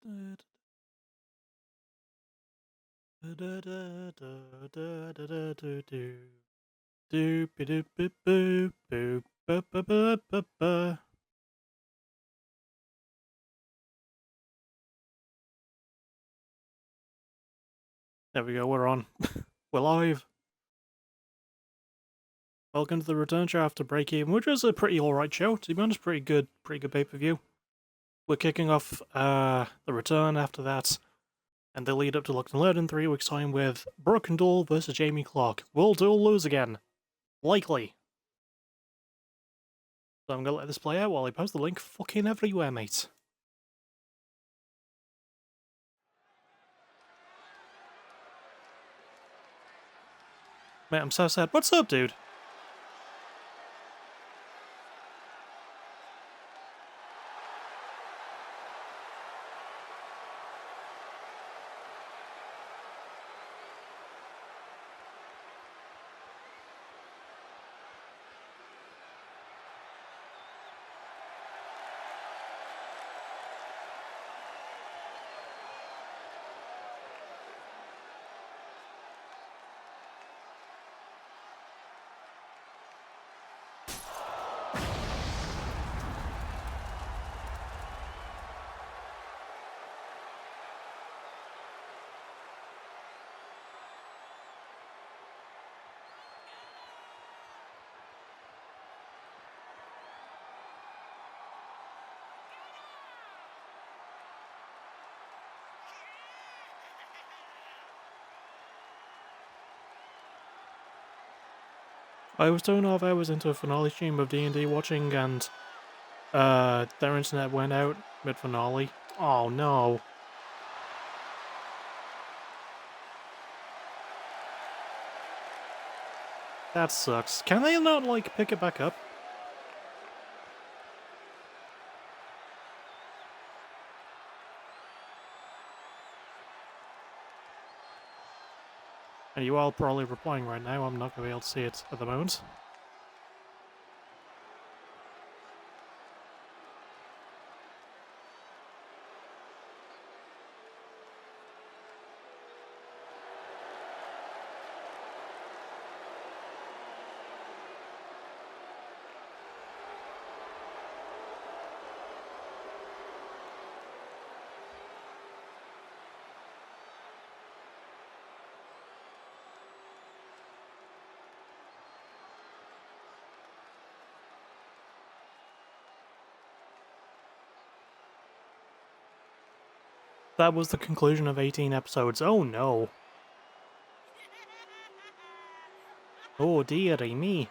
There we go, we're on. We're live. Welcome to the return show after break even, which was a pretty alright show. To be honest, pretty good pay-per-view. We're kicking off the return after that, and the lead up to Locked and Loaded in 3 weeks' time with Brooke and Duel versus Jamie Clark. Will Duel lose again? Likely. So I'm gonna let this play out while I post the link fucking everywhere, mate. Mate, I'm so sad. What's up, dude? I was 2.5 hours into a finale stream of D&D watching, and their internet went out mid-finale. Oh no. That sucks. Can they not, like, pick it back up? And you are probably replying right now, I'm not going to be able to see it at the moment. That was the conclusion of 18 episodes. Oh no. Oh dearie me.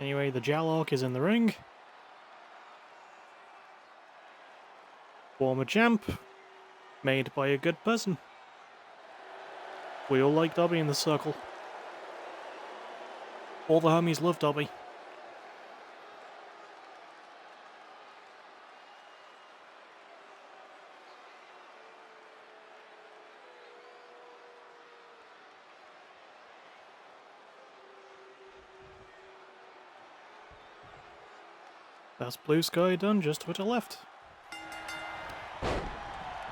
Anyway, the Jalok is in the ring. Former champ. Made by a good person. We all like Dobby in the circle. All the homies love Dobby. That's Blue Sky done just to the left.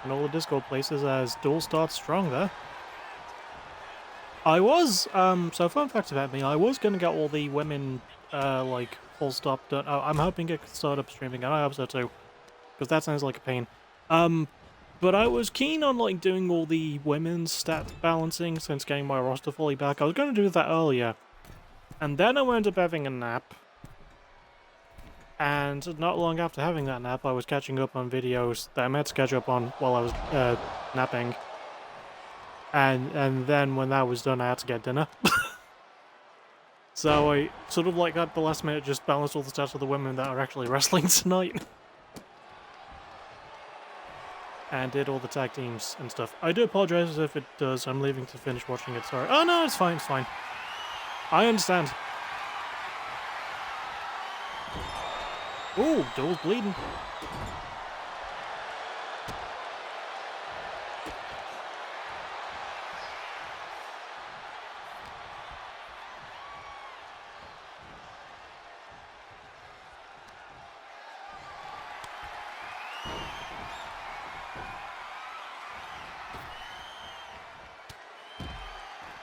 And all the Discord places as Duel starts strong there. I was, so fun fact about me, I was gonna get all the women, like, full stop done. Oh, I'm hoping it can start up streaming, and I hope so too. Because that sounds like a pain. But I was keen on, like, doing all the women's stat balancing since getting my roster fully back. I was gonna do that earlier. And then I wound up having a nap. And not long after having that nap, I was catching up on videos that I meant to catch up on while I was, napping. And then when that was done, I had to get dinner. So I sort of like at the last minute just balanced all the stats of the women that are actually wrestling tonight. And did all the tag teams and stuff. I do apologize if it does. I'm leaving to finish watching it, sorry. Oh no, it's fine, it's fine. I understand. Ooh, Duel's bleeding.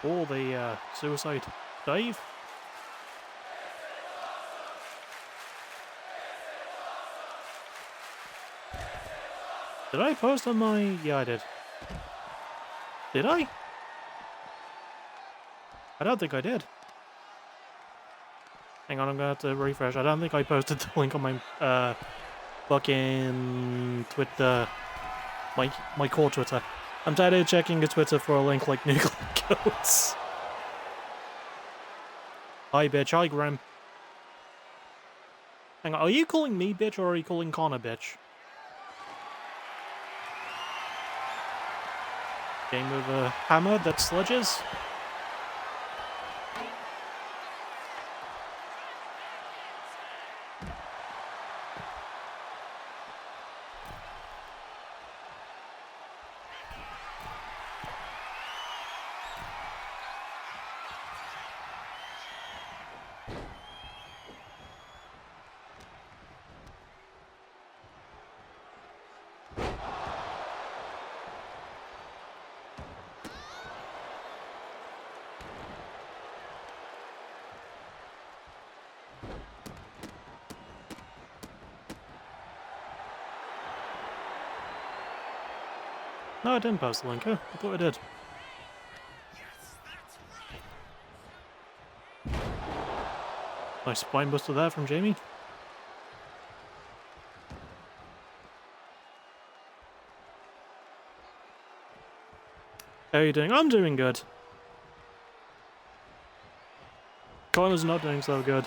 Oh, the suicide dive. Did I post on my... Yeah, I did. Did I? I don't think I did. Hang on, I'm gonna have to refresh. I don't think I posted the link on my fucking Twitter, my core Twitter. I'm tired of checking a Twitter for a link like nuclear codes. Hi bitch, hi Grim. Hang on, are you calling me bitch or are you calling Connor bitch? Game with a hammer that sludges? No, I didn't post the link. Oh, I thought I did. Nice spine buster there from Jamie. How are you doing? I'm doing good. Connor's not doing so good.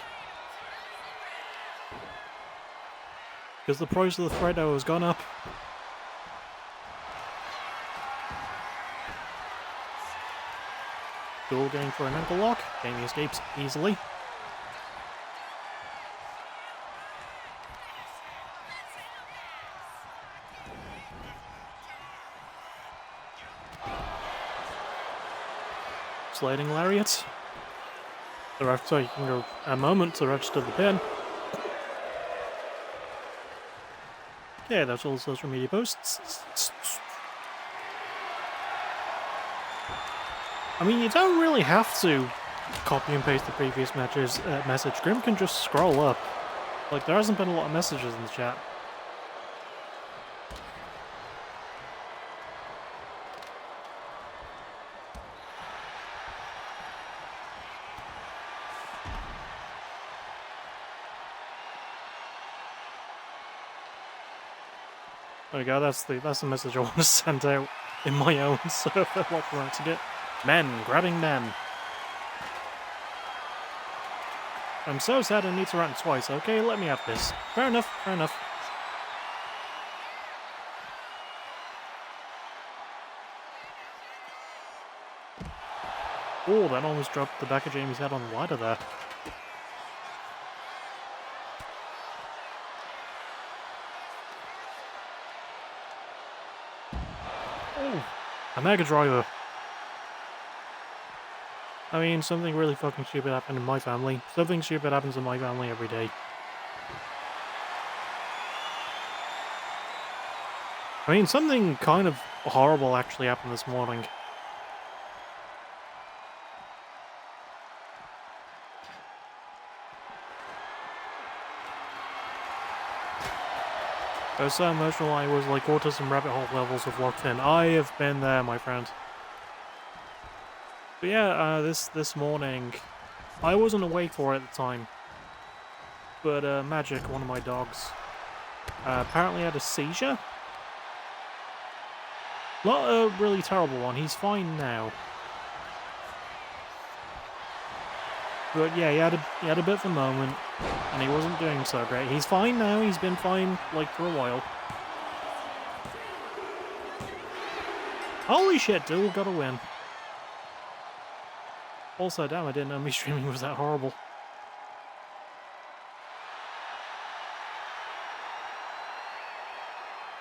Because the price of the thread arrow has gone up. Duel going for an ankle lock. Jamie escapes easily. Sliding lariat. The ref taking a moment to register the pin. Yeah, that's all the social media posts. I mean, you don't really have to copy and paste the previous match's message. Grim can just scroll up. Like, there hasn't been a lot of messages in the chat. There we go, that's the message I want to send out in my own server while promoting it. Men, grabbing men. I'm so sad I need to rant twice, okay? Let me have this. Fair enough, fair enough. Oh, that almost dropped the back of Jamie's head on the ladder there. Oh, a Mega Driver. I mean, something really fucking stupid happened in my family. Something stupid happens in my family every day. I mean, something kind of horrible actually happened this morning. I was so emotional I was like autism rabbit hole levels of locked in. I have been there, my friend. But yeah, this morning, I wasn't awake for it at the time. But Magic, one of my dogs, apparently had a seizure. Not a really terrible one, he's fine now. But yeah, he had a bit of a moment, and he wasn't doing so great. He's fine now, he's been fine, like, for a while. Holy shit, Duel got a win. Also, damn, I didn't know me streaming was that horrible.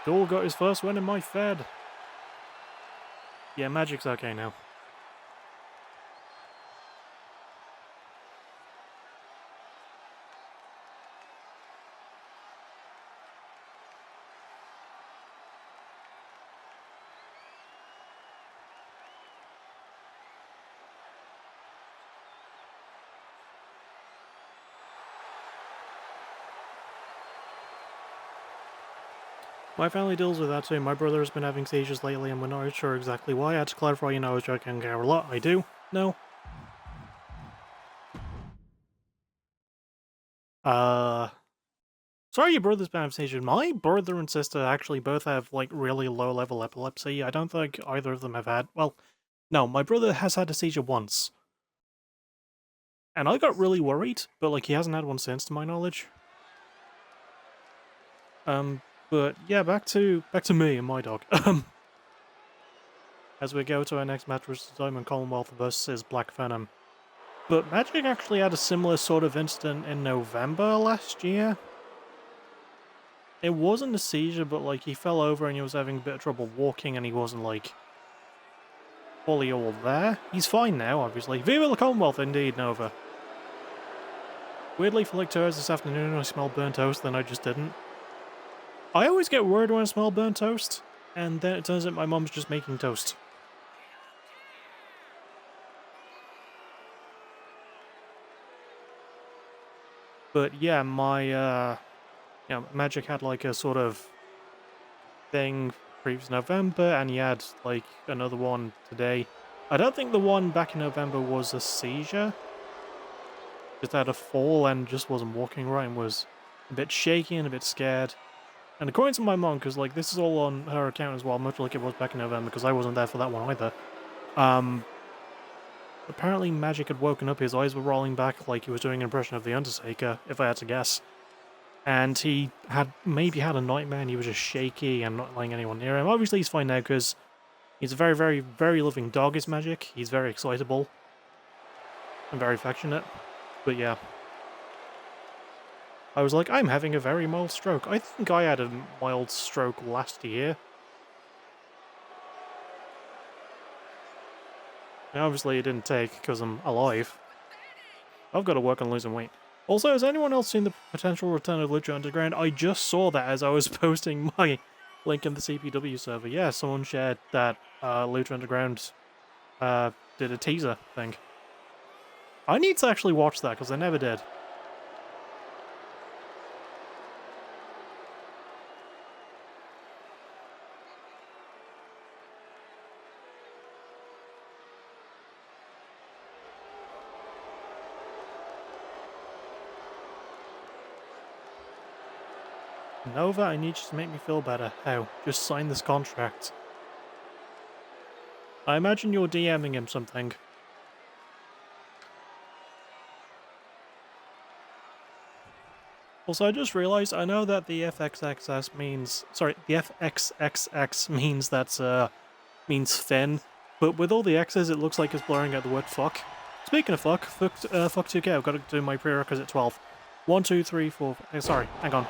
Duel got his first win in my Fed. Yeah, Magic's okay now. My family deals with that too. My brother has been having seizures lately and we're not sure exactly why. I had to clarify, you know, I was joking a lot. I do. No. Uh... Sorry your brother's been having seizures. My brother and sister actually both have, like, really low-level epilepsy. I don't think either of them have had... Well, no, my brother has had a seizure once. And I got really worried, but, like, he hasn't had one since, to my knowledge. But yeah, back to me and my dog. As we go to our next match, which is Diamond Commonwealth versus Black Venom. But Magic actually had a similar sort of incident in November last year. It wasn't a seizure, but like he fell over and he was having a bit of trouble walking and he wasn't like fully all there. He's fine now, obviously. Viva the Commonwealth, indeed, Nova. Weirdly, for like 2 hours this afternoon, I smelled burnt toast, then I just didn't. I always get worried when I smell burnt toast, and then it turns out my mom's just making toast. But yeah, my, Magic had like a sort of thing previous November, and he had like another one today. I don't think the one back in November was a seizure. Just had a fall and just wasn't walking right and was a bit shaky and a bit scared. And according to my mom, because like this is all on her account as well, much like it was back in November, because I wasn't there for that one either. Apparently Magic had woken up, his eyes were rolling back like he was doing an impression of The Undertaker, if I had to guess. And he had maybe had a nightmare and he was just shaky and not letting anyone near him. Obviously he's fine now because he's a very, very, very loving dog is Magic. He's very excitable and very affectionate. But yeah. I was like, I'm having a very mild stroke. I think I had a mild stroke last year. And obviously it didn't take because I'm alive. I've got to work on losing weight. Also, has anyone else seen the potential return of Lucha Underground? I just saw that as I was posting my link in the CPW server. Yeah, someone shared that Lucha Underground did a teaser thing. I need to actually watch that because I never did. Nova, I need you to make me feel better. How? Just sign this contract. I imagine you're DMing him something. Also, I just realized, I know that the FXXS means... Sorry, the FXXX means that's, means Finn, but with all the X's, it looks like it's blurring out the word fuck. Speaking of fuck 2K, I've got to do my prerequisite 12. 1, 2, 3, 4... sorry, hang on.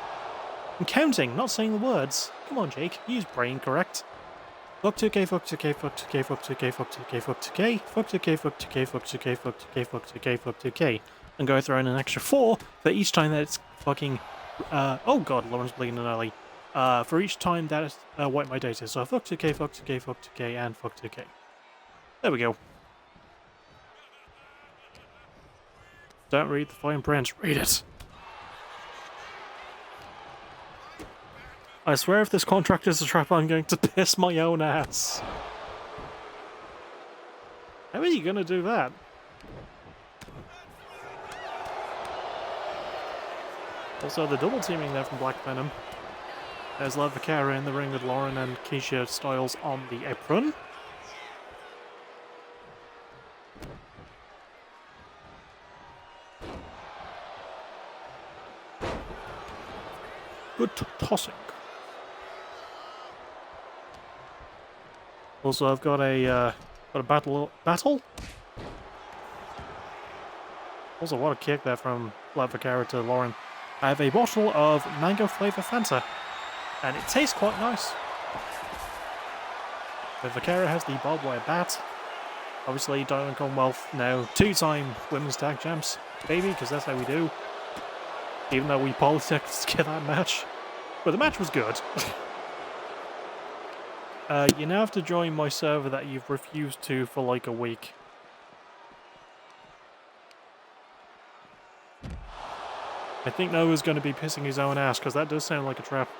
I'm counting, not saying the words. Come on, Jake, use brain correct. Fuck 2K, fuck 2K, fuck 2K, fuck 2K, fuck 2K, fuck 2K, fuck 2K, fuck 2K, fuck 2K, fuck 2K, fuck 2K, fuck 2K. And go throw in an extra 4 for each time that it's fucking... oh god, Lauren's bleeding early. For each time that it's wipe my data. So fuck 2K, fuck 2K, fuck 2K, and fuck 2K. There we go. Don't read the fine print, read it. I swear if this contract is a trap, I'm going to piss my own ass. How are you going to do that? Also, the double teaming there from Black Venom. There's Levacara in the ring with Lauren and Keisha Styles on the apron. Good tossing. Also, I've got a battle. Also, what a kick there from Levacara to Lauren. I have a bottle of mango flavor Fanta, and it tastes quite nice. Levacara has the barbed wire bat. Obviously, Diamond Commonwealth now 2-time women's tag champs, baby, because that's how we do. Even though we politics to get that match, but the match was good. You now have to join my server that you've refused to for like a week. I think Noah's going to be pissing his own ass, because that does sound like a trap.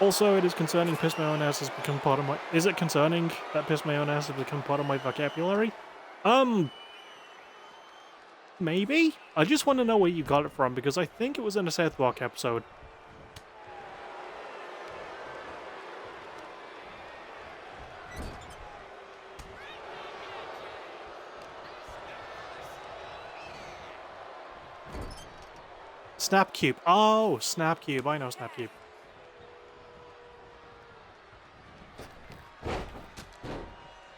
Also, it is concerning piss mayonnaise has become part of my... Is it concerning that piss mayonnaise has become part of my vocabulary? Maybe? I just want to know where you got it from, because I think it was in a South Park episode. Snapcube. Oh, Snapcube. I know Snapcube.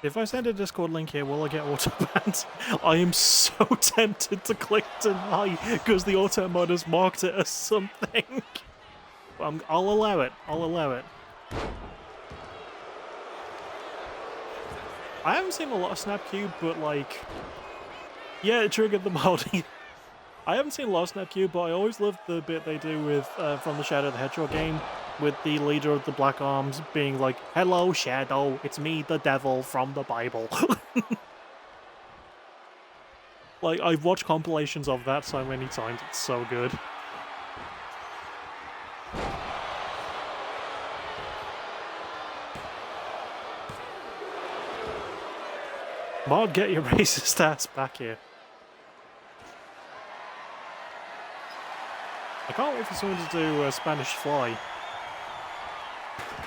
If I send a Discord link here, will I get auto-banned? I am so tempted to click deny, because the auto mod has marked it as something. I'll allow it. I'll allow it. I haven't seen a lot of Snapcube, but like... Yeah, it triggered the mod. I haven't seen a lot of Snapcube, but I always loved the bit they do with from the Shadow the Hedgehog game, with the leader of the Black Arms being like, "Hello, Shadow, it's me, the devil from the Bible." Like, I've watched compilations of that so many times, it's so good. Mod, get your racist ass back here. I can't wait for someone to do Spanish Fly.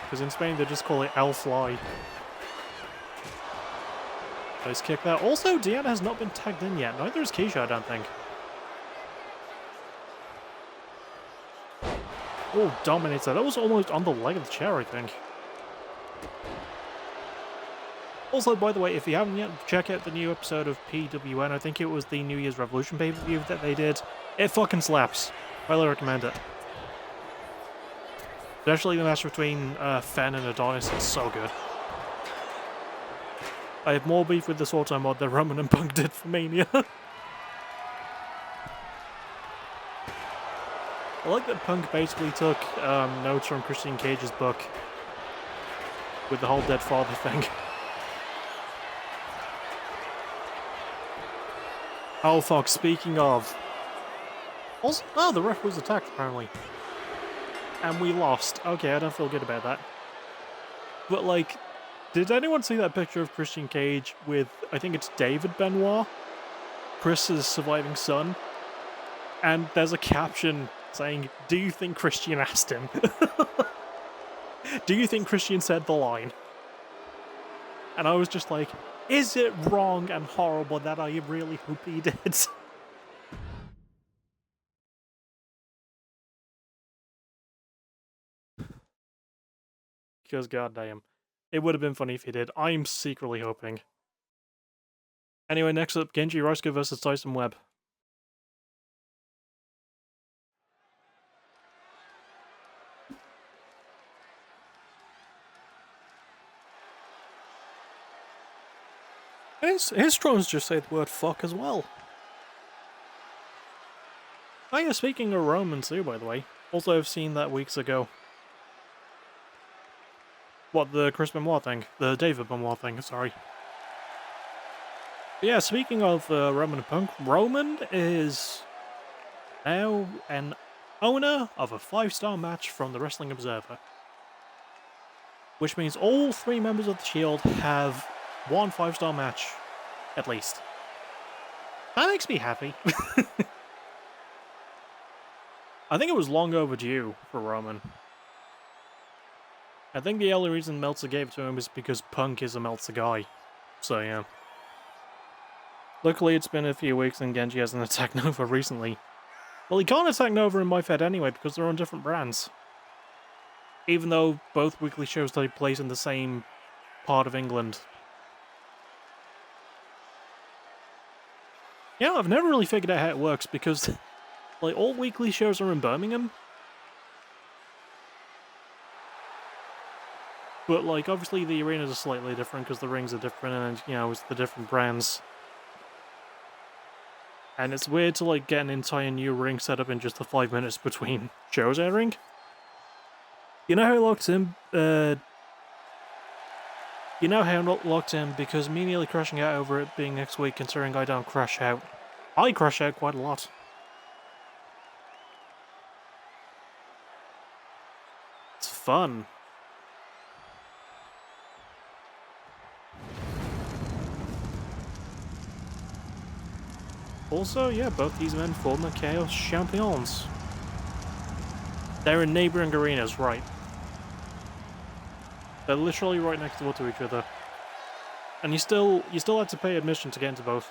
Because in Spain they just call it El Fly. Nice kick there. Also, Deanna has not been tagged in yet. Neither is Keisha, I don't think. Oh, dominates that. That was almost on the leg of the chair, I think. Also, by the way, if you haven't yet, check out the new episode of PWN. I think it was the New Year's Revolution pay-per-view that they did. It fucking slaps. Highly recommend it. Especially the match between Fen and Adonis, it's so good. I have more beef with this auto mod than Roman and Punk did for Mania. I like that Punk basically took notes from Christian Cage's book with the whole dead father thing. Oh fuck, speaking of... Also, oh, the ref was attacked apparently. And we lost. Okay, I don't feel good about that. But like, did anyone see that picture of Christian Cage with, I think it's David Benoit? Chris's surviving son? And there's a caption saying, "Do you think Christian asked him?" Do you think Christian said the line? And I was just like, is it wrong and horrible that I really hope he did? Because goddamn, it would have been funny if he did. I'm secretly hoping. Anyway, next up, Genji Roscoe versus Tyson Webb. His drones just say the word fuck as well. Oh yeah, speaking of Roman too, by the way. Also, I've seen that weeks ago. What, the Chris Benoit thing? The David Benoit thing, sorry. But yeah, speaking of Roman and Punk, Roman is now an owner of a 5-star match from the Wrestling Observer. Which means all 3 members of the Shield have one 5-star match, at least. That makes me happy. I think it was long overdue for Roman. I think the only reason Meltzer gave it to him is because Punk is a Meltzer guy. So yeah. Luckily it's been a few weeks and Genji hasn't attacked Nova recently. Well, he can't attack Nova in my Fed anyway because they're on different brands. Even though both weekly shows take place in the same part of England. Yeah, I've never really figured out how it works because like all weekly shows are in Birmingham. But like obviously the arenas are slightly different because the rings are different and you know it's the different brands. And it's weird to like get an entire new ring set up in just the 5 minutes between shows airing. You know how locked in you know how I'm not locked in because me nearly crashing out over it being next week considering I don't crash out. I crash out quite a lot. It's fun. Also, yeah, both these men former Chaos champions. They're in neighboring arenas, right? They're literally right next door to each other. And you still have to pay admission to get into both.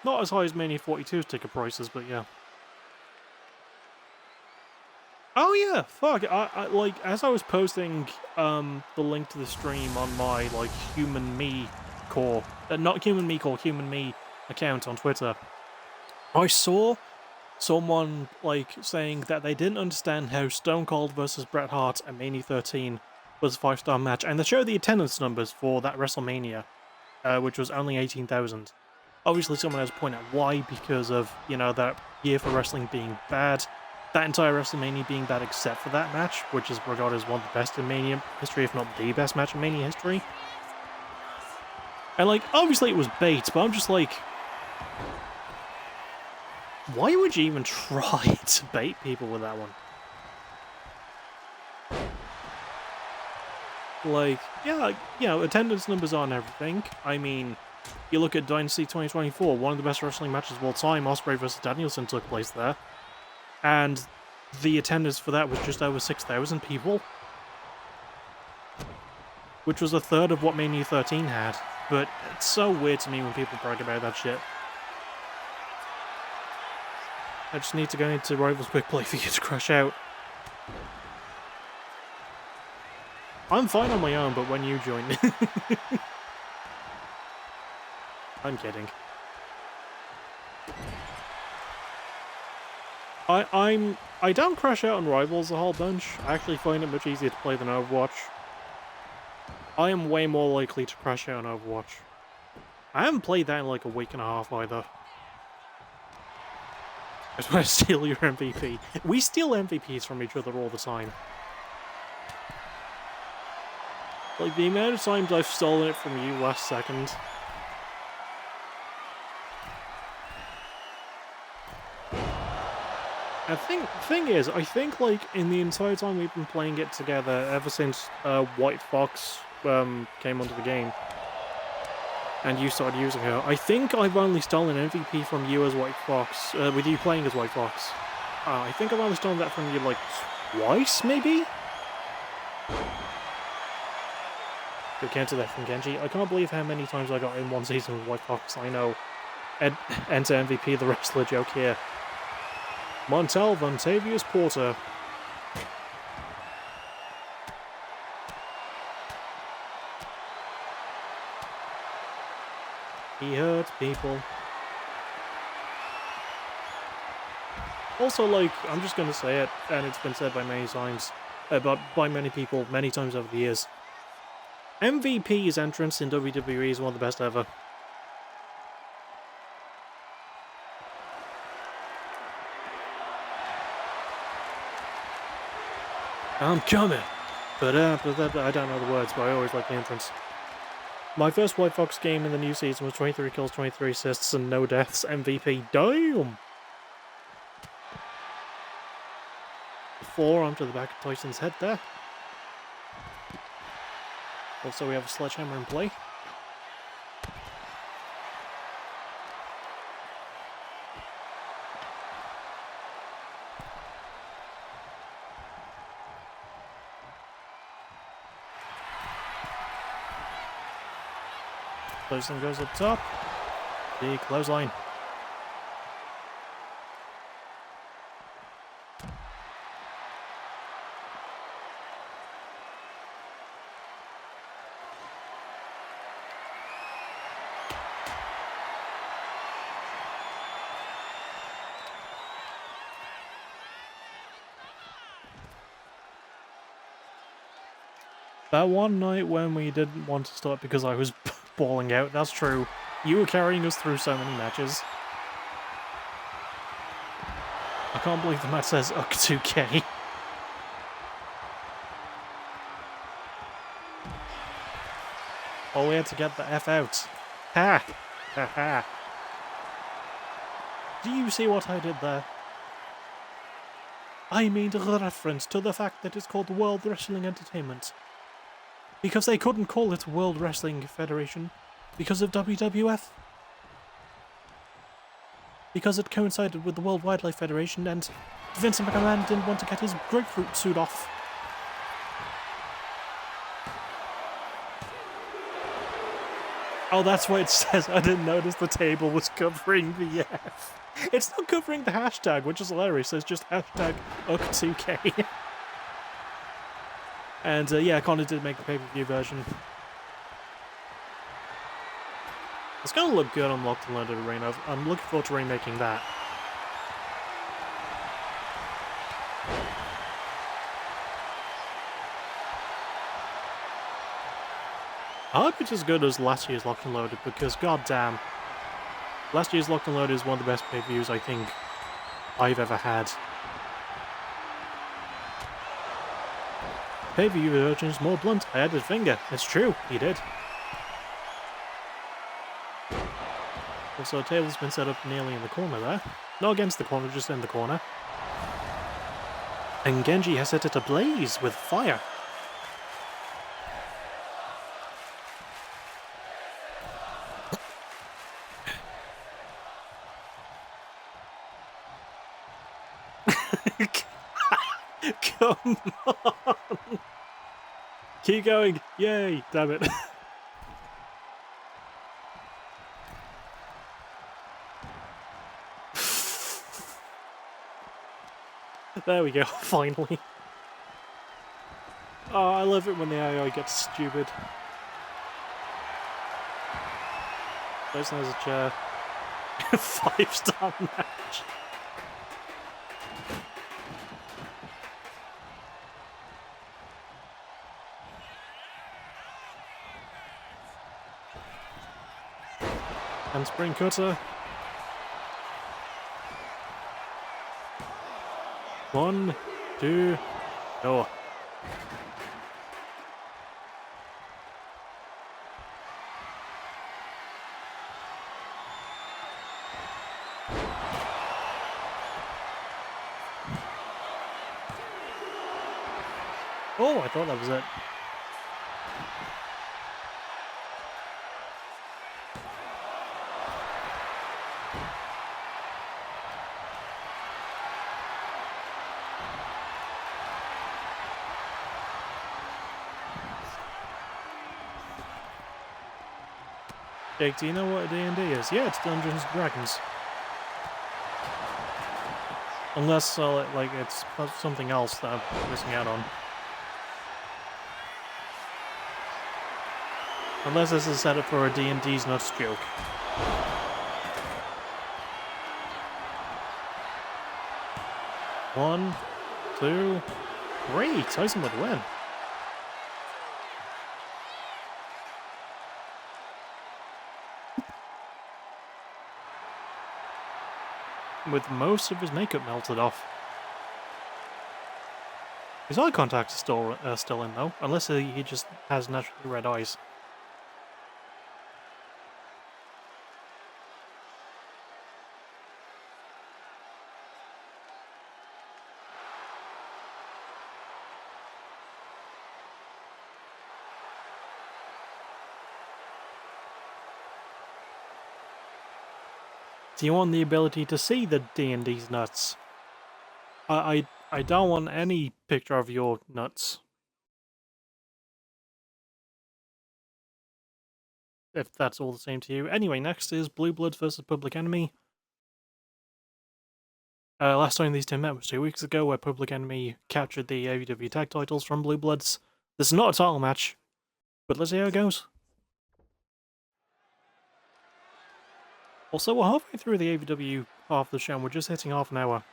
Not as high as Mania 42's ticket prices, but yeah. Oh yeah, fuck. I like, as I was posting the link to the stream on my like Human Me Core, not Human Me Core, Human Me account on Twitter, I saw someone like saying that they didn't understand how Stone Cold versus Bret Hart at Mania 13 was a 5-star match, and they showed the attendance numbers for that WrestleMania, which was only 18,000. Obviously, someone has pointed out why, because of, you know, that year for wrestling being bad, that entire WrestleMania being bad except for that match, which is regarded as one of the best in Mania history, if not the best match in Mania history. And, like, obviously it was bait, but I'm just like, why would you even try to bait people with that one? Like, yeah, you know, attendance numbers aren't everything. I mean, you look at Dynasty 2024, one of the best wrestling matches of all time, Ospreay vs. Danielson took place there. And the attendance for that was just over 6,000 people. Which was a third of what Mania 13 had. But it's so weird to me when people brag about that shit. I just need to go into Rivals Quick Play for you to crash out. I'm fine on my own, but when you join... I'm kidding. I don't crash out on Rivals a whole bunch. I actually find it much easier to play than Overwatch. I am way more likely to crash out on Overwatch. I haven't played that in like a week and a half either. I just want to steal your MVP. We steal MVPs from each other all the time. Like, the amount of times I've stolen it from you last second. Thing is, I think, like, in the entire time we've been playing it together, ever since White Fox came onto the game, and you started using her, I think I've only stolen MVP from you as White Fox, with you playing as White Fox. I think I've only stolen that from you, like, twice, maybe? Good counter there from Genji. I can't believe how many times I got in one season with White Fox. I know. Enter MVP, the wrestler joke here. Montel Vontavious Porter. He hurts people. Also, like, I'm just gonna say it, and it's been said by many times, but by many people, many times over the years. MVP's entrance in WWE is one of the best ever. I'm coming! But I don't know the words, but I always like the entrance. My first White Fox game in the new season was 23 kills, 23 assists, and no deaths. MVP. Damn! Forearm to the back of Tyson's head there. Also, we have a sledgehammer in play. Clothesline goes up top. Big clothesline. That one night when we didn't want to start because I was balling out, that's true. You were carrying us through so many matches. I can't believe the match says UK 2K. Oh, we had to get the F out. Ha! Ha ha. Do you see what I did there? I made a reference to the fact that it's called World Wrestling Entertainment. because they couldn't call it World Wrestling Federation because of WWF. Because it coincided with the World Wildlife Federation, and Vince McMahon didn't want to get his grapefruit suit off. Oh, that's why it says I didn't notice the table was covering the F. It's not covering the hashtag, which is hilarious. It's just hashtag UCK2K. And yeah, Connor did make the pay-per-view version. It's going to look good on Locked and Loaded Arena. I'm looking forward to remaking that. I hope it's as good as last year's Locked and Loaded, because goddamn, last year's Locked and Loaded is one of the best pay-per-views I think I've ever had. Pay-per-view version is more blunt. I had his finger. It's true, he did. Also, a table's been set up nearly in the corner there. Not against the corner, just in the corner. And Genji has set it ablaze with fire. Come on! Keep going! Yay! Damn it. There we go, finally. Oh, I love it when the AI gets stupid. There's a chair. 5-star match. And spring cutter. 1, 2, go. Oh, I thought that was it. Jake, do you know what a D&D is? Yeah, it's Dungeons & Dragons. Unless, like, it's something else that I'm missing out on. Unless this is set up for a D&D's nuts joke. One, two, three. Tyson would win. With most of his makeup melted off. His eye contact is still in though, unless he just has naturally red eyes. Do you want the ability to see the D&D's nuts? I don't want any picture of your nuts. If that's all the same to you. Anyway, next is Blue Bloods versus Public Enemy. Last time these two met was 2 weeks ago, where Public Enemy captured the AVW tag titles from Blue Bloods. This is not a title match, but let's see how it goes. Also, we're halfway through the AVW half of the show, and we're just hitting half an hour.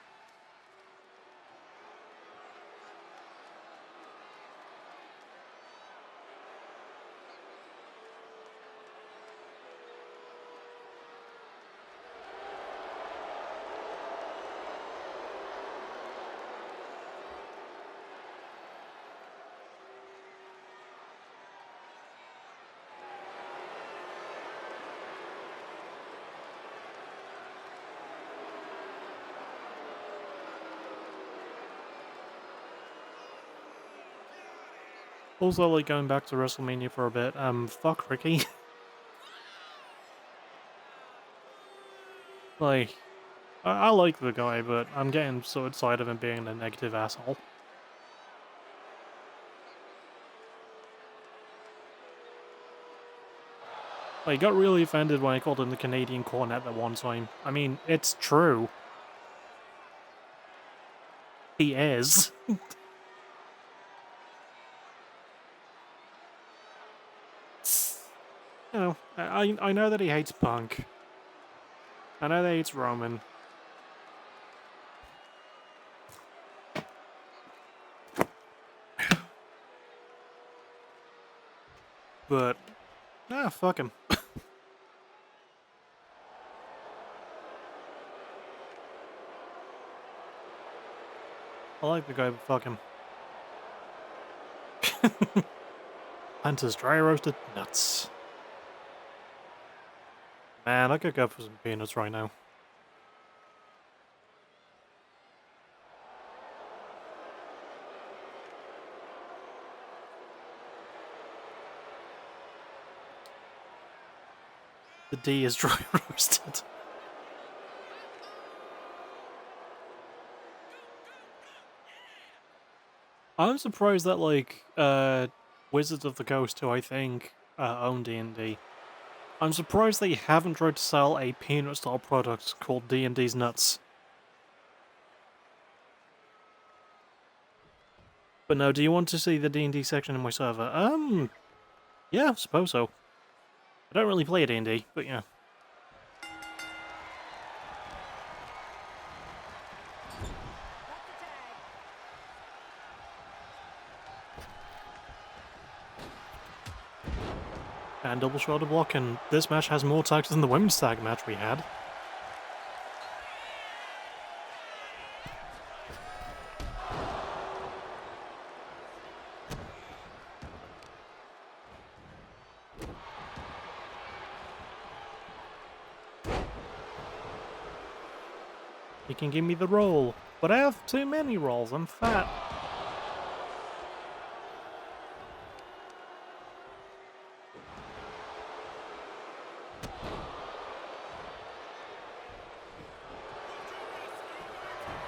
Also, like, going back to WrestleMania for a bit, fuck Ricky. Like, I like the guy, but I'm getting so tired of him being a negative asshole. Like, he got really offended when I called him the Canadian Cornet that one time. I mean, it's true. He is. You know, I know that he hates Punk. I know that he hates Roman. But, fuck him. I like the guy, but fuck him. Hunter's dry roasted nuts. Man, I could go for some peanuts right now. The D is dry roasted. I'm surprised that, like, Wizards of the Coast, who I think own D&D, I'm surprised they haven't tried to sell a peanut-style product called D&D's Nuts. But no, do you want to see the D&D section in my server? Yeah, I suppose so. I don't really play D&D, but yeah. And double shoulder block, and this match has more tags than the women's tag match we had. You can give me the roll, but I have too many rolls, I'm fat.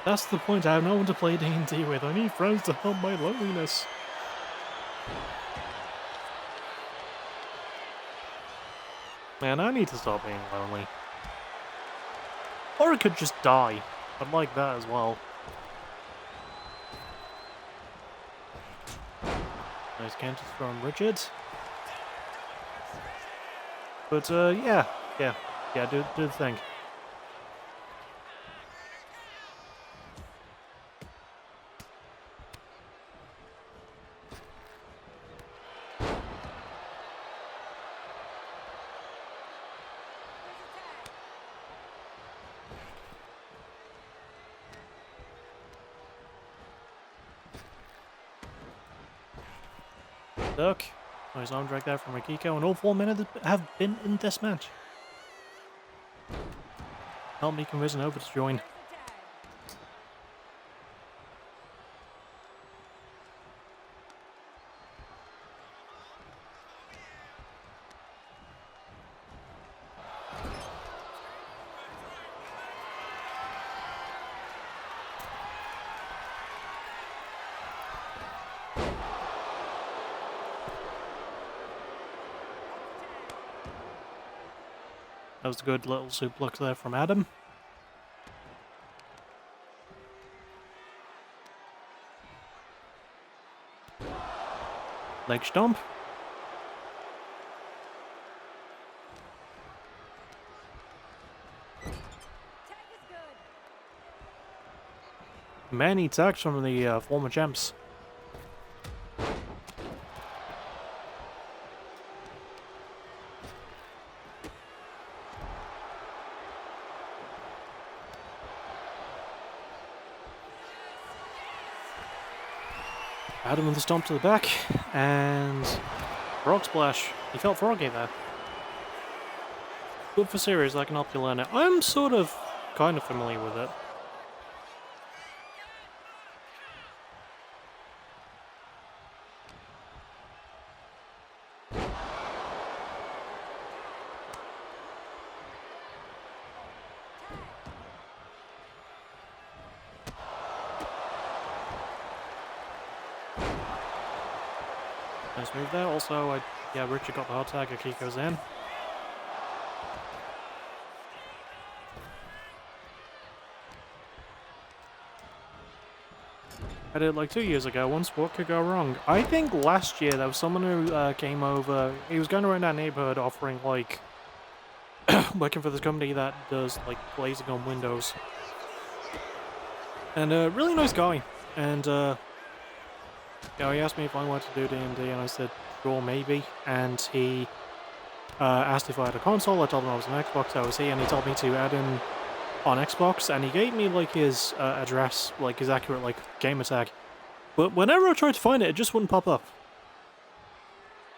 That's the point, I have no one to play D&D with, I need friends to help my loneliness. Man, I need to stop being lonely. Or I could just die. I'd like that as well. Nice counter from Richard. But, yeah, do the thing. Duck. Nice arm drag there from Akiko, and all 4 men have been in this match. Help me convince Nova to join. That was a good little suplex there from Adam. Leg stomp. Many attacks from the former champs. Adam with the stomp to the back, and Frog Splash. He felt froggy there. Good for series, I can help you learn it. I'm sort of kind of familiar with it. Nice move there. Also, yeah, Richard got the hot tag. Akiko's in. I did like 2 years ago. Once, what could go wrong? I think last year there was someone who came over. He was going around that neighborhood offering like working for this company that does like glazing on windows. And a really nice guy. And he asked me if I wanted to do D&D, and I said sure, maybe. And he asked if I had a console. I told him I was an Xbox. That was he, and he told me to add him on Xbox, and he gave me like his address, like his accurate like gamer tag. But whenever I tried to find it, it just wouldn't pop up.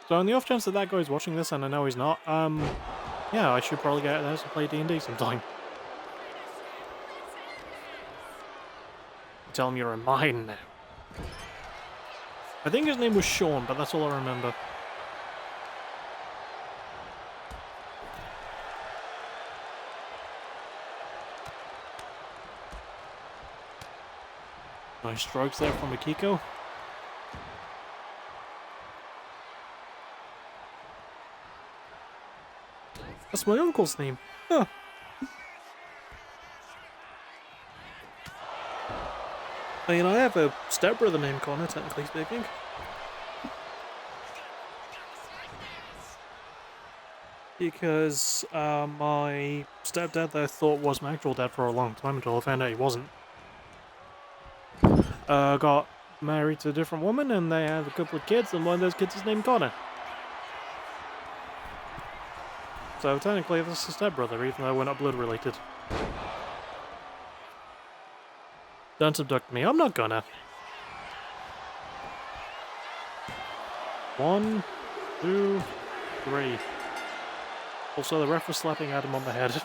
So on the off chance that that guy's watching this, and I know he's not, yeah, I should probably get out of the house and play D&D sometime. Tell him you're in mine now. I think his name was Sean, but that's all I remember. Nice strokes there from Akiko. That's my uncle's name. Huh. I mean, I have a stepbrother named Connor, technically speaking. Because my stepdad that I thought was my actual dad for a long time until I found out he wasn't. Got married to a different woman and they have a couple of kids, and one of those kids is named Connor. So technically this is stepbrother, even though we're not blood related. Don't abduct me, I'm not gonna. 1, 2, 3. Also, the ref was slapping Adam on the head.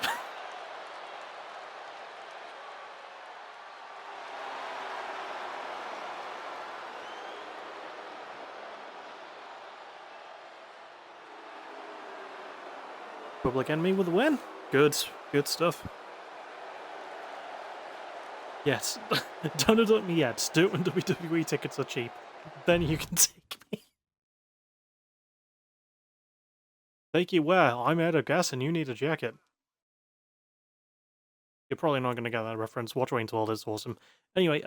Public Enemy with a win. Good stuff. Yes, don't adopt me yet. Do it when WWE tickets are cheap. Then you can take me. Take you where? I'm out of gas and you need a jacket. You're probably not going to get that reference. Watch Wayne's World is awesome. Anyway,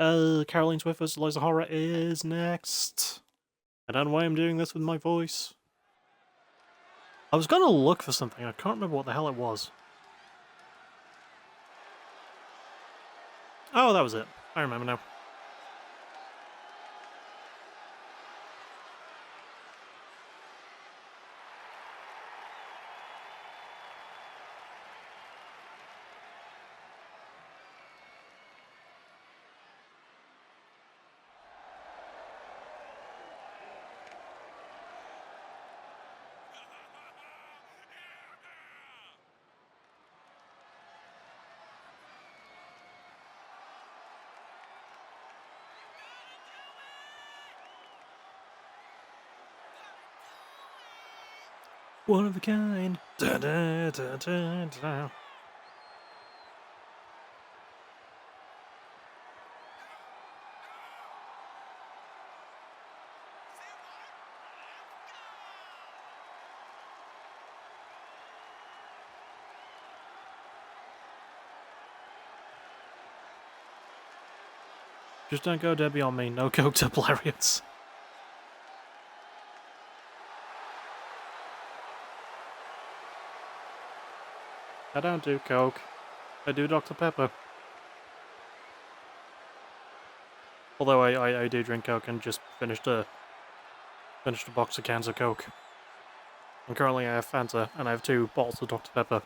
Caroline Swift vs. Liza Horror is next. I don't know why I'm doing this with my voice. I was gonna look for something, I can't remember what the hell it was. Oh, that was it. I remember now. One of a kind. Da, da, da, da, da. Just don't go Debbie on me, no coke to Blarians. I don't do coke. I do Dr. Pepper. Although I do drink coke and just finished a box of cans of coke. And currently I have Fanta and I have 2 bottles of Dr. Pepper.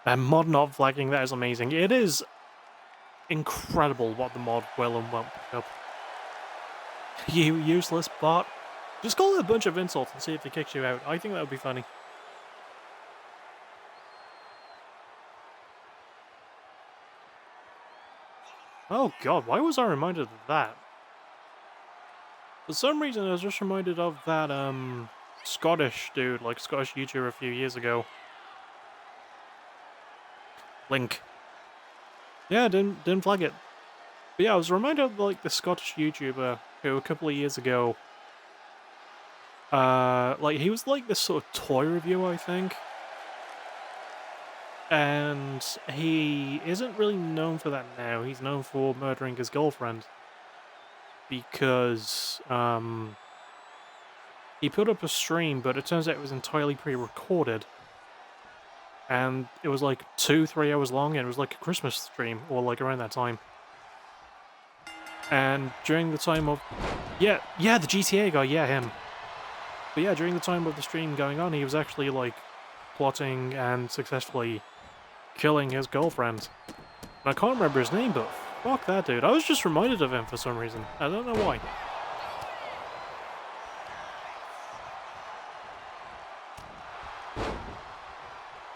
And mod not flagging, that is amazing. It is incredible what the mod will and won't pick up. You useless bot. Just call it a bunch of insults and see if it kicks you out. I think that would be funny. Oh god, why was I reminded of that? For some reason I was just reminded of that, Scottish dude, like Scottish YouTuber a few years ago. Link. Yeah, didn't flag it. But yeah, I was reminded of like the Scottish YouTuber who a couple of years ago, like he was like this sort of toy reviewer, I think. And he isn't really known for that now. He's known for murdering his girlfriend because he put up a stream, but it turns out it was entirely pre-recorded. And it was like 2-3 hours long, and it was like a Christmas stream, or like around that time. And during the time of... Yeah, the GTA guy, yeah, him. But yeah, during the time of the stream going on, he was actually like plotting and successfully killing his girlfriend. And I can't remember his name, but fuck that dude. I was just reminded of him for some reason. I don't know why.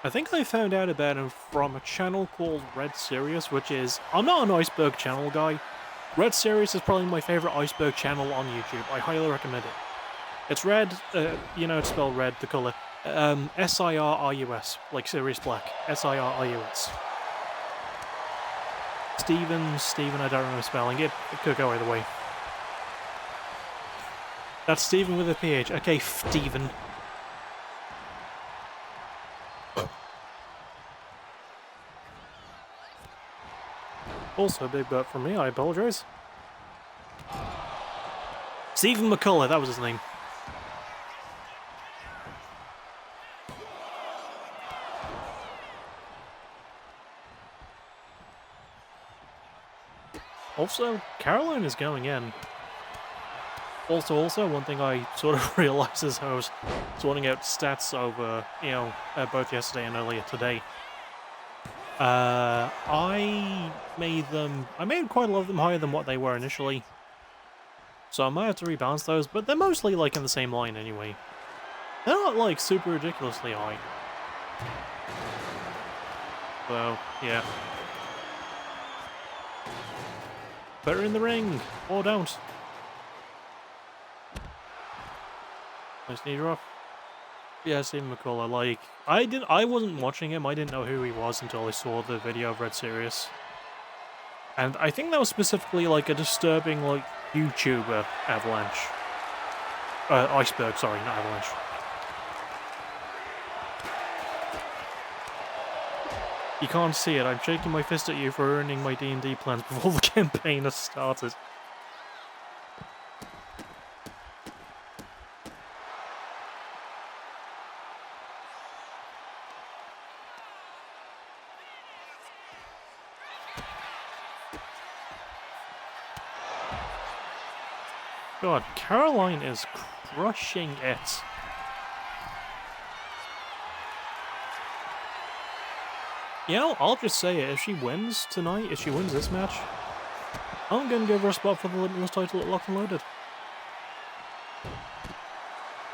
I think I found out about him from a channel called Red Sirius, which is... I'm not an iceberg channel guy. Red Sirius is probably my favourite iceberg channel on YouTube. I highly recommend it. It's red, you know it's spelled red, the colour. S-I-R-I-U-S, like Sirius Black. S-I-R-I-U-S. Steven, I don't remember spelling it. It could go either way. That's Steven with a PH. Okay, Steven. Also, big butt from me, I apologise. Stephen McCullough, that was his name. Also, Caroline is going in. Also, one thing I sort of realised as I was sorting out stats over, you know, both yesterday and earlier today. I made quite a lot of them higher than what they were initially. So I might have to rebalance those, but they're mostly like in the same line anyway. They're not like super ridiculously high. So, yeah. Put her in the ring, or don't. Nice knee drop. Yeah, Stephen McCullough, like, I wasn't watching him, I didn't know who he was until I saw the video of Red Sirius. And I think that was specifically, like, a disturbing, like, YouTuber avalanche. Iceberg, sorry, not avalanche. You can't see it, I'm shaking my fist at you for ruining my D&D plans before the campaign has started. God, Caroline is crushing it. Yeah, I'll just say it, if she wins tonight, if she wins this match, I'm gonna give her a spot for the Limitless title at Locked and Loaded.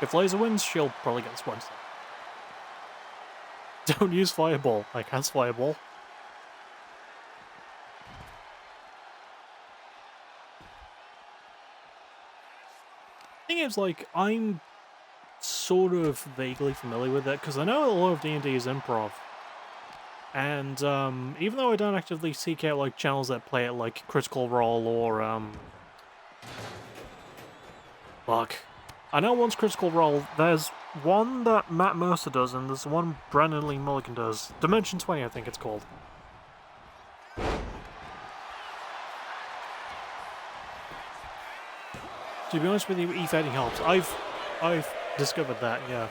If Laser wins, she'll probably get the spot instead. Don't use Fireball. I cast Fireball. The thing is, like, I'm sort of vaguely familiar with it, because I know a lot of D&D is improv. And, even though I don't actively seek out, like, channels that play it, like Critical Role or, fuck. I know one's Critical Role, there's one that Matt Mercer does, and there's one Brennan Lee Mulligan does. Dimension 20, I think it's called. To be honest with you, e-fighting helps. I've discovered that, yeah.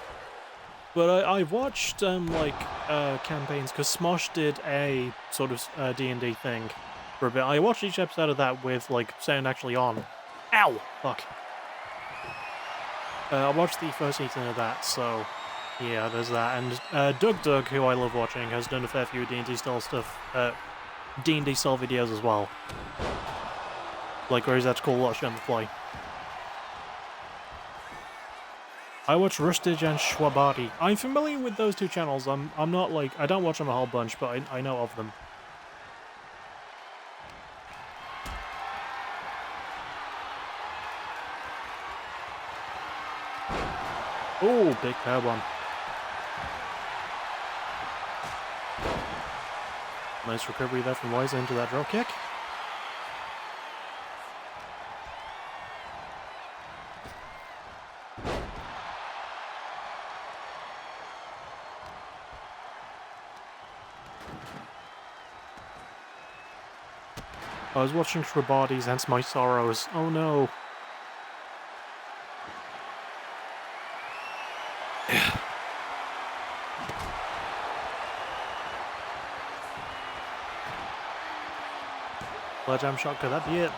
But I've watched, campaigns, because Smosh did a sort of D&D thing for a bit. I watched each episode of that with, like, sound actually on. Ow! Fuck. I watched the first season of that, so yeah, there's that. And Doug, who I love watching, has done a fair few D&D style stuff, D&D style videos as well. Like where he's had to call a lot of shit on the fly. I watch Rustage and Schwabati. I'm familiar with those two channels. I'm not like, I don't watch them a whole bunch, but I know of them. Oh, big power bomb. Nice recovery there from Liza into that drop kick. I was watching Shrabadi's, hence my sorrows. Oh no. Jam shot, could that be it?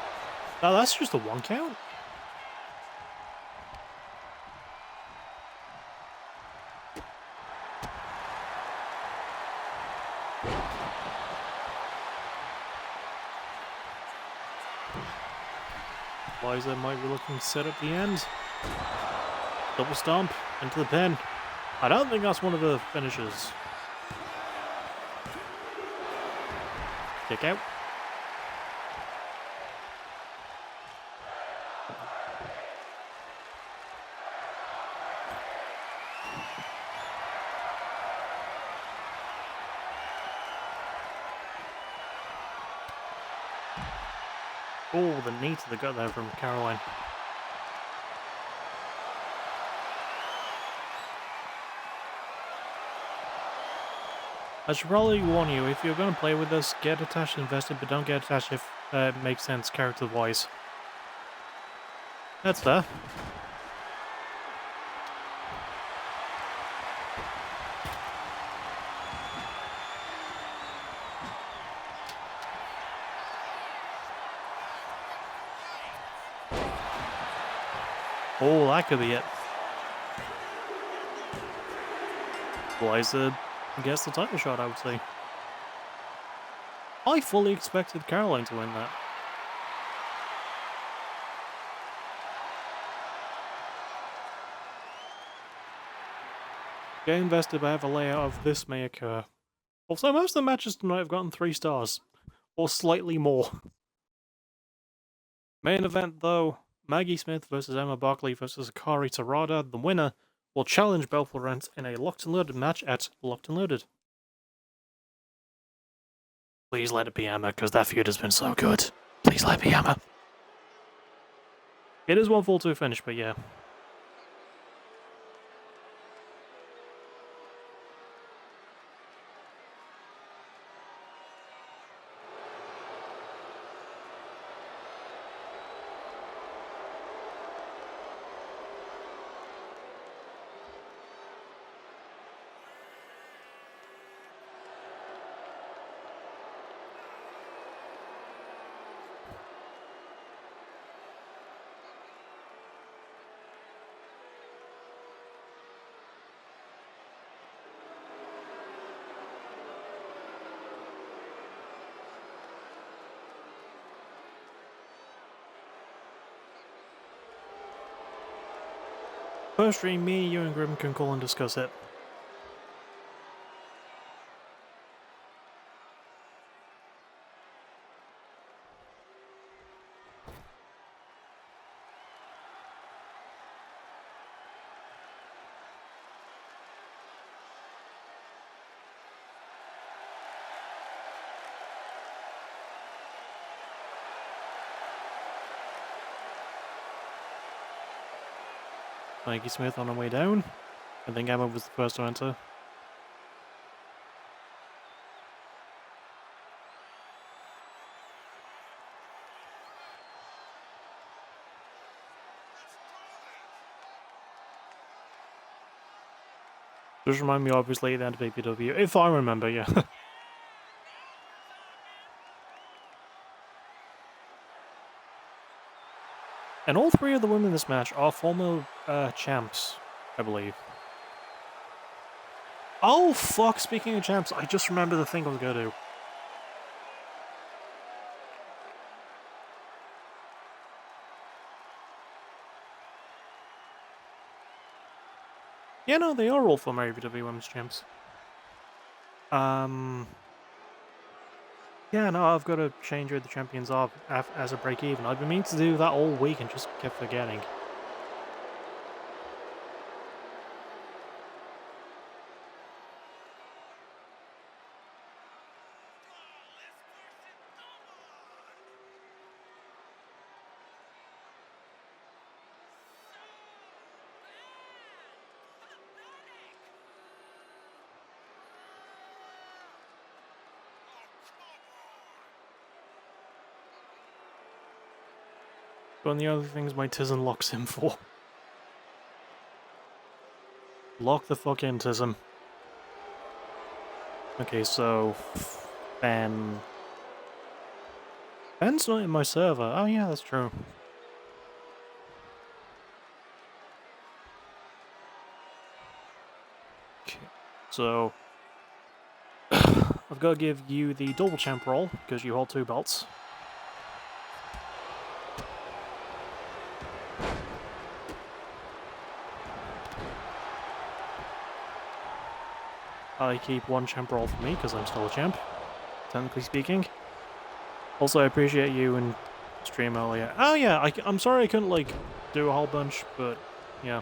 No, that's just a 1 count? Liza might be looking to set up the end. Double stomp into the pin. I don't think that's one of the finishes. Kick out. Oh, the knee to the gut there from Caroline. I should probably warn you, if you're going to play with this, get attached and invested, but don't get attached if it makes sense character-wise. That's fair. Oh, that could be it. Liza gets the title shot, I would say. I fully expected Caroline to win that. Get invested, but have a layout of this may occur. Also, most of the matches tonight have gotten 3 stars. Or slightly more. Main event, though, Maggie Smith versus Emma Barkley versus Akari Tarada. The winner will challenge Belle Florence in a locked and loaded match at Locked and Loaded. Please let it be Emma, because that feud has been so good. Please let it be Emma. It is 1 fall 2 finish, but yeah. First stream, me, you, and Grim can call and discuss it. Maggie Smith on her way down. I think Emma was the first to enter. Just remind me, obviously, at the end of PBW, if I remember, yeah. And all 3 of the women in this match are former champs, I believe. Oh, fuck, speaking of champs, I just remembered the thing I was going to do. Yeah, no, they are all former AVW women's champs. Yeah, no, I've got to change who the champions are as a break-even. I've been meaning to do that all week and just kept forgetting. One of the other things my Tism locks him for. Lock the fuck in, Tism. Okay, so... Ben... Ben's not in my server. Oh yeah, that's true. Okay, so... I've got to give you the double champ role, because you hold 2 belts. I keep 1 champ role for me, because I'm still a champ, technically speaking. Also, I appreciate you and stream earlier. Oh yeah, I'm sorry I couldn't, like, do a whole bunch, but, yeah.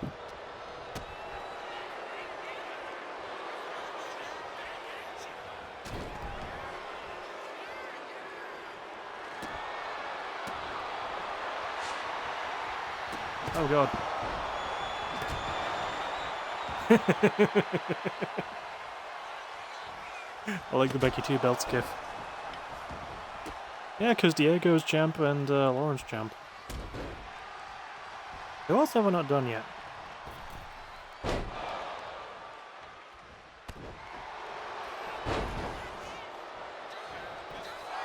Oh god. I like the Becky 2 belts gif. Yeah, because Diego's champ and Lauren's champ. Who else have I not done yet?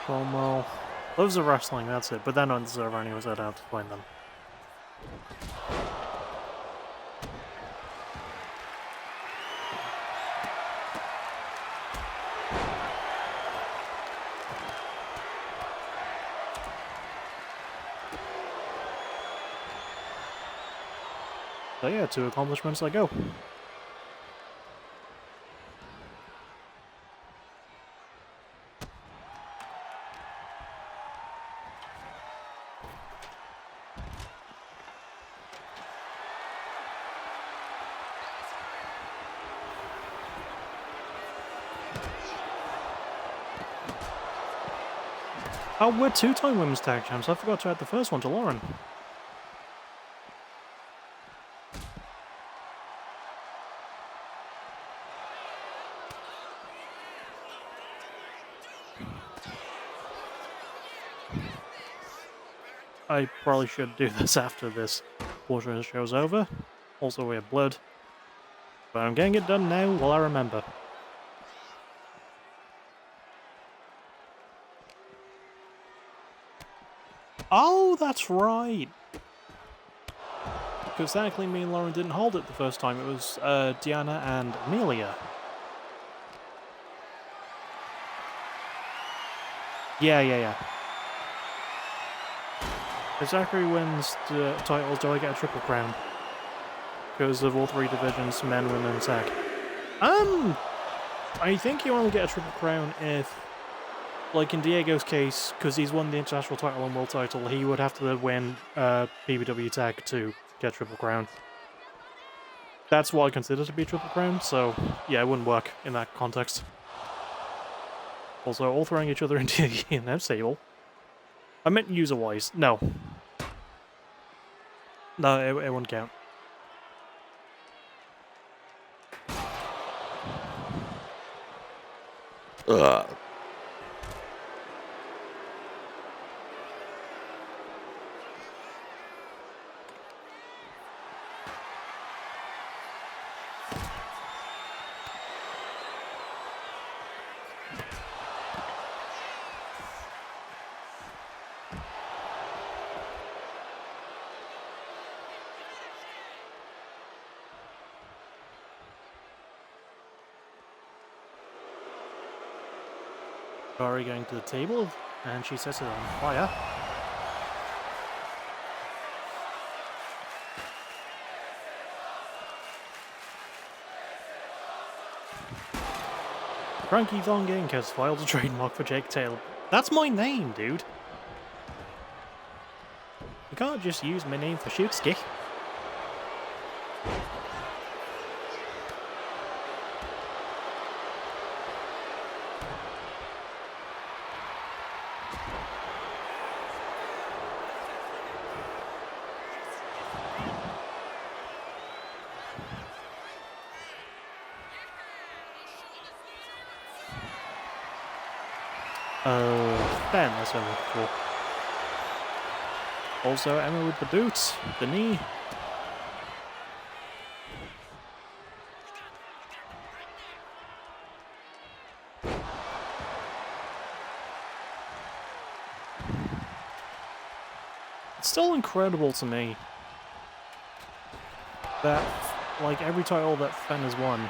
Como. Loves of wrestling, that's it. But they're not on the server anyway, so I don't have to find them. So yeah, 2 accomplishments I go. Oh, we're 2-time women's tag champs. I forgot to add the first one to Lauren. I probably should do this after this portion of the show's over. Also, we have blood. But I'm getting it done now while I remember. Oh, that's right! Because technically me and Lauren didn't hold it the first time. It was Diana and Amelia. Yeah. If Zachary wins the titles, do I get a triple crown? Because of all 3 divisions, men, women, and tag. I think you only get a triple crown if, like in Diego's case, because he's won the international title and world title, he would have to win PBW tag to get triple crown. That's what I consider to be a triple crown, so yeah, it wouldn't work in that context. Also, all throwing each other into the E&M stable. I meant user-wise. No. No, it wouldn't count. Ugh. Kari going to the table, and she sets it on fire. Cranky Dong Inc. has filed a trademark for Jake Taylor. That's my name, dude! You can't just use my name for Shootski. Ben, that's what I'm looking for. Also, Emma with the boot, the knee. It's still incredible to me that, like, every title that Fenn has won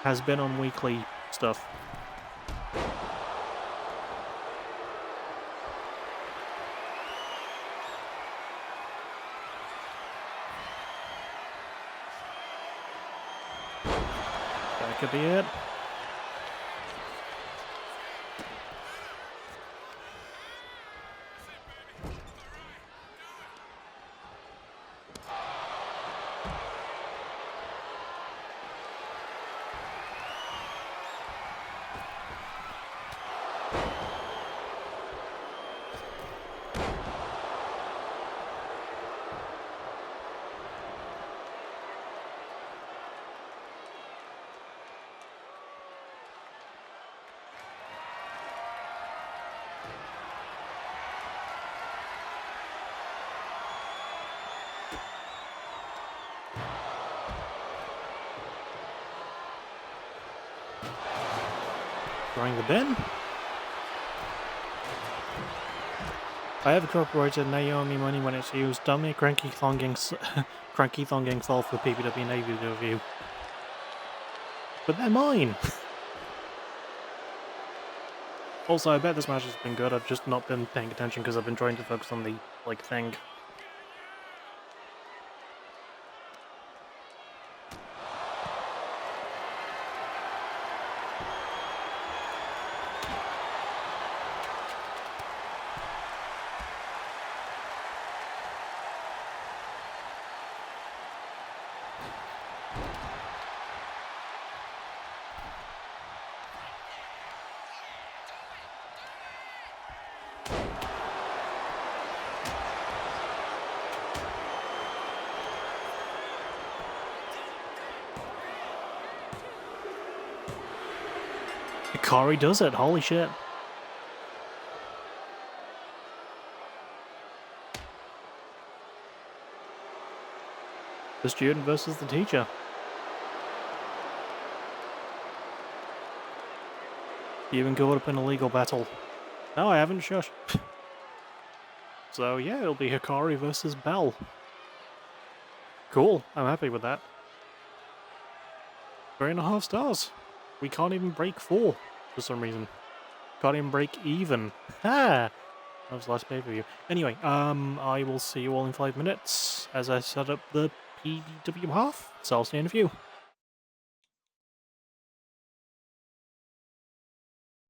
has been on weekly stuff. That could be it. Throwing the bin. I have copyrighted Naomi money when it's used. Dummy cranky thonging cranky thonging solve for PBW and AVW. But they're mine! Also, I bet this match has been good. I've just not been paying attention because I've been trying to focus on the, like, thing. Hikari does it, holy shit. The student versus the teacher. You even caught up in a legal battle. No, I haven't, shush. So yeah, it'll be Hikari versus Bell. Cool, I'm happy with that. 3.5 stars. We can't even break 4 for some reason. Can't even break even. Ha! That was the last pay-per-view. Anyway, I will see you all in 5 minutes as I set up the PBW half, so I'll see you in a few.